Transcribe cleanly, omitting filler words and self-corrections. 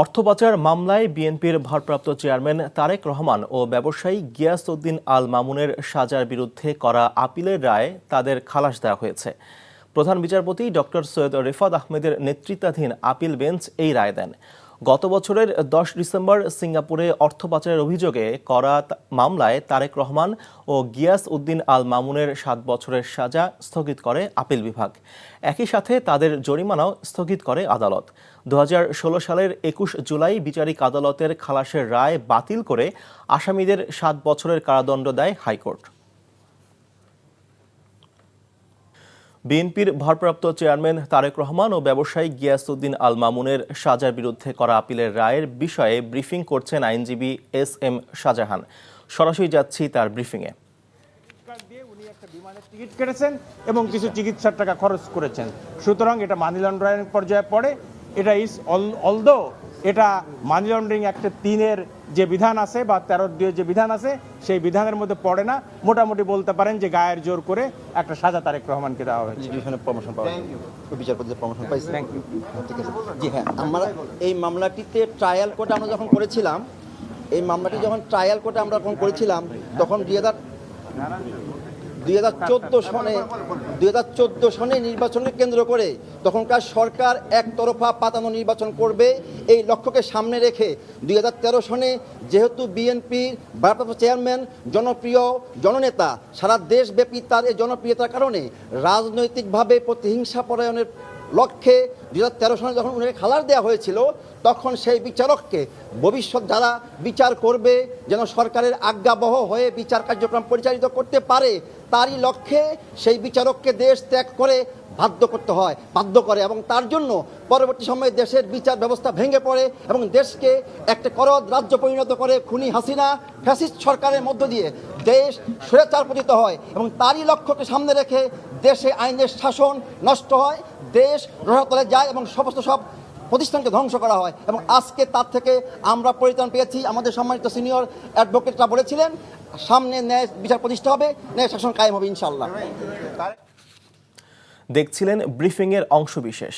অর্থ পাচার মামলায় বিএনপির ভারপ্রাপ্ত চেয়ারম্যান তারেক রহমান ও ব্যবসায়ী গিয়াস উদ্দিন আল মামুনের সাজার বিরুদ্ধে করা আপিলের রায়ে তাদের খালাস দেওয়া হয়েছে। প্রধান বিচারপতি ডক্টর সৈয়দ রেফাত আহমেদের নেতৃত্বাধীন আপিল বেঞ্চ এই রায় দেন। গত বছরের 10 ডিসেম্বর সিঙ্গাপুরে অর্থ পাচারের অভিযোগে করা মামলায় তারেক রহমান ও গিয়াস উদ্দিন আল মামুনের 7 বছরের সাজা স্থগিত করে আপিল বিভাগ। একই সাথে তাদের জরিমানাও স্থগিত করে আদালত। 2016 সালের 21 জুলাই বিচারিক আদালতের খালাসের রায় বাতিল করে আসামিদের 7 বছরের কারাদণ্ড দেয় হাইকোর্ট। বিএনপির ভারপ্রাপ্ত চেয়ারম্যান তারেক রহমান ও ব্যবসায়ী গিয়াস উদ্দিন আল মামুনের সাজার বিরুদ্ধে করা আপিলের রায়ের বিষয়ে ব্রিফিং করছেন আইনজীবী এস.এম. শাহজাহান। সরাসরি যাচ্ছি তার ব্রিফিংয়ে। উনি একটা বিমানের টিকিট কেটেছেন এবং কিছু চিকিৎসার টাকা খরচ করেছেন, সুতরাং এটা মানি লন্ডারিং পর্যায়ে পড়ে। এটা অলদো এটা মানি লন্ডারিং অ্যাক্টের 3-এর যে বিধান আছে বা 13-2 যে বিধান আছে সেই বিধানের মধ্যে পড়ে না। মোটামুটি বলতে পারেন যে গায়ের জোর করে একটা সাজা তারেক রহমানকে দেওয়া হয়েছে। জি হ্যাঁ, আমরা এই মামলাটিতে ট্রায়াল কোর্টে আমরা যখন করেছিলাম, তখন 2014 সনে নির্বাচনকে কেন্দ্র করে তখনকার সরকার একতরফা পাতানো নির্বাচন করবে এই লক্ষ্যকে সামনে রেখে 2013 সনে যেহেতু বিএনপির ভারপ্রাপ্ত চেয়ারম্যান জনপ্রিয় জননেতা, সারা দেশব্যাপী তার এই জনপ্রিয়তার কারণে রাজনৈতিকভাবে প্রতিহিংসা পরায়ণের লক্ষ্যে 2013 সনে যখন উনাকে খালাস দেওয়া হয়েছিল, তখন সেই বিচারককে ভবিষ্যৎ যারা বিচার করবে যেন সরকারের আজ্ঞাবহ হয়ে বিচার কার্যক্রম পরিচালিত করতে পারে, তারই লক্ষ্যে সেই বিচারককে দেশ ত্যাগ করে বাধ্য করে এবং তার জন্য পরবর্তী সময়ে দেশের বিচার ব্যবস্থা ভেঙে পড়ে এবং দেশকে একটা করদ রাজ্য পরিণত করে খুনি হাসিনা ফ্যাসিস্ট সরকারের মধ্য দিয়ে দেশ স্বৈরাচারপতিত হয় এবং তারই লক্ষ্যকে সামনে রেখে দেশে আইনের শাসন নষ্ট হয়, দেশ রসাতলে যায় এবং সমস্ত সব প্রতিষ্ঠানকে ধ্বংস করা হয়। এবং আজকে তার থেকে আমরা পরিত্রাণ পেয়েছি। আমাদের সম্মানিত সিনিয়র অ্যাডভোকেটরা বলেছিলেন সামনে ন্যায় বিচার প্রতিষ্ঠা হবে, ন্যায় শাসন কায়েম হবে ইনশাআল্লাহ। দেখছিলেন ব্রিফিংয়ের অংশবিশেষ।